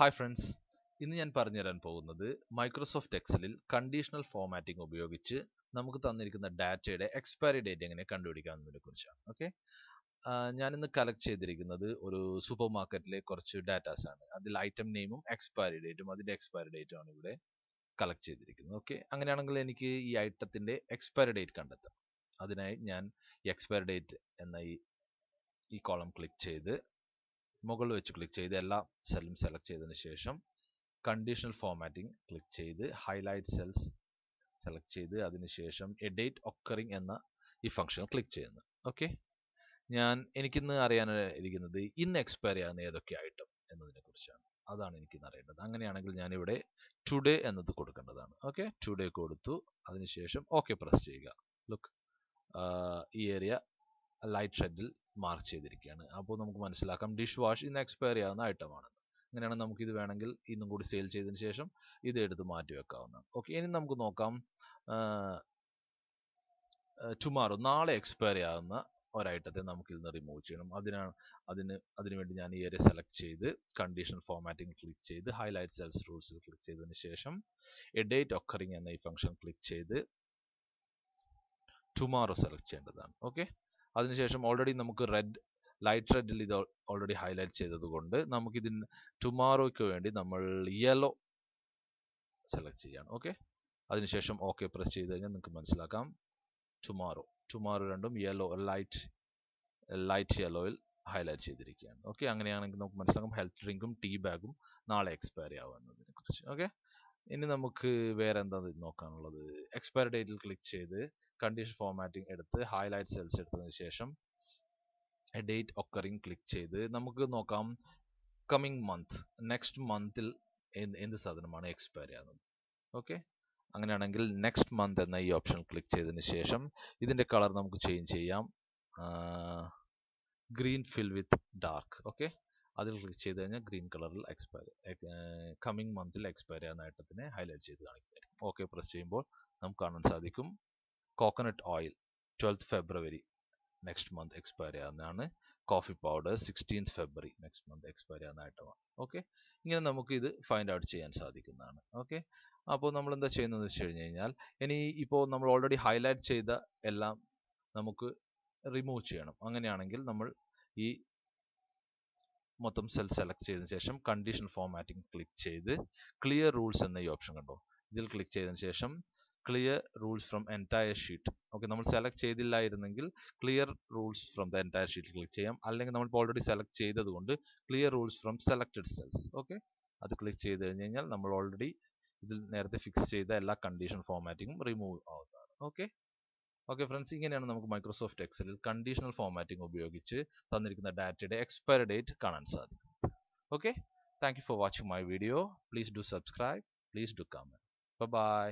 Hi friends, ഇന്ന് ഞാൻ പറഞ്ഞുതരാൻ പോകുന്നത് മൈക്രോസോഫ്റ്റ് എക്സലിൽ കണ്ടീഷണൽ ഫോമാറ്റിംഗ് ഉപയോഗിച്ച് നമുക്ക് തന്നിരിക്കുന്ന ഡാറ്റയുടെ എക്സ്പയറി ഡേറ്റ് എങ്ങനെ കണ്ടുപിടിക്കാമെന്നതിനെ കുറിച്ചാണ്. ഓക്കെ, ഞാനിന്ന് കളക്ട് ചെയ്തിരിക്കുന്നത് ഒരു സൂപ്പർ മാർക്കറ്റിലെ കുറച്ച് ഡാറ്റാസ് ആണ്. അതിൽ ഐറ്റം നെയിമും എക്സ്പയറി ഡേറ്റും അതിൻ്റെ എക്സ്പയറി ഡേറ്റും ആണ് ഇവിടെ കളക്ട് ചെയ്തിരിക്കുന്നത്. ഓക്കെ, അങ്ങനെയാണെങ്കിൽ എനിക്ക് ഈ ഐറ്റത്തിൻ്റെ എക്സ്പയറി ഡേറ്റ് കണ്ടെത്താം. അതിനായി ഞാൻ ഈ എക്സ്പയറി ഡേറ്റ് എന്ന ഈ കോളം ക്ലിക്ക് ചെയ്ത് മുകളിൽ വെച്ച് ക്ലിക്ക് ചെയ്ത് എല്ലാ സെല്ലും സെലക്ട് ചെയ്തതിന് ശേഷം കണ്ടീഷണൽ ഫോമാറ്റിംഗ് ക്ലിക്ക് ചെയ്ത് ഹൈലൈറ്റ് സെൽസ് സെലക്ട് ചെയ്ത് അതിനുശേഷം എ ഡേറ്റ് ഒക്കറിംഗ് എന്ന ഈ ഫംഗ്ഷൻ ക്ലിക്ക് ചെയ്യുന്നു. ഓക്കെ, എനിക്കിന്ന് അറിയാനിരിക്കുന്നത് ഇന്ന് എക്സ്പയറി ആകുന്ന ഏതൊക്കെ ഐറ്റം എന്നതിനെ കുറിച്ചാണ്. അതാണ് എനിക്കിന്ന് അറിയേണ്ടത്. അങ്ങനെയാണെങ്കിൽ ഞാനിവിടെ ടുഡേ എന്നത് കൊടുക്കേണ്ടതാണ്. ഓക്കെ, ടുഡേ കൊടുത്തു. അതിനുശേഷം ഓക്കെ പ്രസ് ചെയ്യുക. ലുക്ക്, ഈ ഏരിയ ലൈറ്റ് ഷെഡിൽ മാർക്ക് ചെയ്തിരിക്കുകയാണ്. അപ്പോൾ നമുക്ക് മനസ്സിലാക്കാം ഡിഷ് വാഷ് ഇന്ന് എക്സ്പയറി ആകുന്ന ഐറ്റമാണ്. അങ്ങനെയാണെങ്കിൽ നമുക്കിത് വേണമെങ്കിൽ ഇന്നും കൂടി സെയിൽ ചെയ്തതിന് ശേഷം ഇത് എടുത്ത് മാറ്റി വെക്കാവുന്നതാണ്. ഓക്കെ, ഇനി നമുക്ക് നോക്കാം ടുമാറോ, നാളെ എക്സ്പയറി ആകുന്ന ഒരൈറ്റത്തെ നമുക്ക് ഇന്ന് റിമൂവ് ചെയ്യണം. അതിനുവേണ്ടി ഞാൻ ഈ ഏരിയ സെലക്ട് ചെയ്ത് കണ്ടീഷൻ ഫോമാറ്റിംഗ് ക്ലിക്ക് ചെയ്ത് ഹൈലൈറ്റ് സെൽസ് റൂൾസിൽ ക്ലിക്ക് ചെയ്തതിന് ശേഷം എ ഡേറ്റ് ഒക്കറിംഗ് എന്ന ഈ ഫംഗ്ഷൻ ക്ലിക്ക് ചെയ്ത് ടുമാറോ സെലക്ട് ചെയ്യേണ്ടതാണ്. ഓക്കെ, അതിനുശേഷം ഓൾറെഡി നമുക്ക് ലൈറ്റ് റെഡിൽ ഇത് ഓൾറെഡി ഹൈലൈറ്റ് ചെയ്തതുകൊണ്ട് നമുക്കിതിന് ടുമാറോയ്ക്ക് വേണ്ടി നമ്മൾ യെല്ലോ സെലക്ട് ചെയ്യാണ്. ഓക്കെ, അതിനുശേഷം ഓക്കെ പ്രസ് ചെയ്ത് കഴിഞ്ഞാൽ നിങ്ങൾക്ക് മനസ്സിലാക്കാം ടുമാറോ രണ്ടും യെല്ലോ ലൈറ്റ് യെല്ലോയിൽ ഹൈലൈറ്റ് ചെയ്തിരിക്കുകയാണ്. ഓക്കെ, അങ്ങനെയാണെങ്കിൽ നമുക്ക് മനസ്സിലാക്കാം ഹെൽത്ത് ഡ്രിങ്കും ടീ ബാഗും നാളെ എക്സ്പയറി ആവുന്നതിനെ കുറിച്ച്. ഓക്കെ, ഇനി നമുക്ക് വേറെ എന്താ നോക്കാനുള്ളത്. എക്സ്പയറി ഡേറ്റിൽ ക്ലിക്ക് ചെയ്ത് കണ്ടീഷൻ ഫോമാറ്റിംഗ് എടുത്ത് ഹൈലൈറ്റ് സെൽസ് എടുത്തതിന് ശേഷം ഡേറ്റ് ഒക്കറിംഗ് ക്ലിക്ക് ചെയ്ത് നമുക്ക് നോക്കാം കമ്മിങ് മന്ത്, നെക്സ്റ്റ് മന്തിൽ എന്ത് സാധനമാണ് എക്സ്പയറി ആകുന്നത്. ഓക്കെ, അങ്ങനെയാണെങ്കിൽ നെക്സ്റ്റ് മന്ത് എന്ന ഈ ഓപ്ഷൻ ക്ലിക്ക് ചെയ്തതിന് ശേഷം ഇതിൻ്റെ കളർ നമുക്ക് ചേഞ്ച് ചെയ്യാം. Green fill with dark. Okay, അതിൽ ക്ലിക്ക് ചെയ്ത് കഴിഞ്ഞാൽ ഗ്രീൻ കളറിൽ കമ്മിങ് മന്തിൽ എക്സ്പയറി ആകുന്ന ഐറ്റത്തിനെ ഹൈലൈറ്റ് ചെയ്ത് കാണിക്കുന്നതായിരിക്കും. ഓക്കെ പ്രസ് ചെയ്യുമ്പോൾ നമുക്ക് കാണാൻ സാധിക്കും coconut oil 12th February next month expiry ആകുന്നതാണ്. Coffee powder 16th February next month expiry ആകുന്ന ഐറ്റമാണ്. ഓക്കെ, ഇങ്ങനെ നമുക്ക് ഇത് ഫൈൻഡ് ഔട്ട് ചെയ്യാൻ സാധിക്കുന്നതാണ്. ഓക്കെ, അപ്പോൾ നമ്മൾ എന്താ ചെയ്യുന്നതെന്ന് വെച്ച് കഴിഞ്ഞ് കഴിഞ്ഞാൽ ഇനി ഇപ്പോൾ നമ്മൾ ഓൾറെഡി ഹൈലൈറ്റ് ചെയ്ത എല്ലാം നമുക്ക് റിമൂവ് ചെയ്യണം. അങ്ങനെയാണെങ്കിൽ നമ്മൾ ഈ മൊത്തം സെൽ സെലക്ട് ചെയ്തതിന് ശേഷം കണ്ടീഷൻ ഫോമാറ്റിംഗ് ക്ലിക്ക് ചെയ്ത് ക്ലിയർ റൂൾസ് എന്ന ഈ ഓപ്ഷൻ കണ്ടോ, ഇതിൽ ക്ലിക്ക് ചെയ്തതിന് ശേഷം clear rules from entire sheet. Okay, നമ്മൾ സെലക്ട് ചെയ്തില്ലായിരുന്നെങ്കിൽ clear rules from the entire sheet click ചെയ്യാം. അല്ലെങ്കിൽ നമ്മളിപ്പോൾ ഓൾറെഡി സെലക്ട് ചെയ്തതുകൊണ്ട് clear rules from selected cells. Okay, അത് ക്ലിക്ക് ചെയ്ത് കഴിഞ്ഞ് കഴിഞ്ഞാൽ നമ്മൾ ഓൾറെഡി ഇതിൽ നേരത്തെ ഫിക്സ് ചെയ്ത എല്ലാ കണ്ടീഷൻ ഫോമാറ്റിംഗും റിമൂവ് ആവുന്നതാണ്. ഓക്കെ ഫ്രണ്ട്സ്, ഇങ്ങനെയാണ് നമുക്ക് മൈക്രോസോഫ്റ്റ് എക്സലിൽ കണ്ടീഷണൽ ഫോമാറ്റിംഗ് ഉപയോഗിച്ച് തന്നിരിക്കുന്ന ഡാറ്റയുടെ എക്സ്പയറി ഡേറ്റ് കാണാൻ സാധിക്കും. Okay, thank you for watching my video. Please do subscribe, please do comment. By.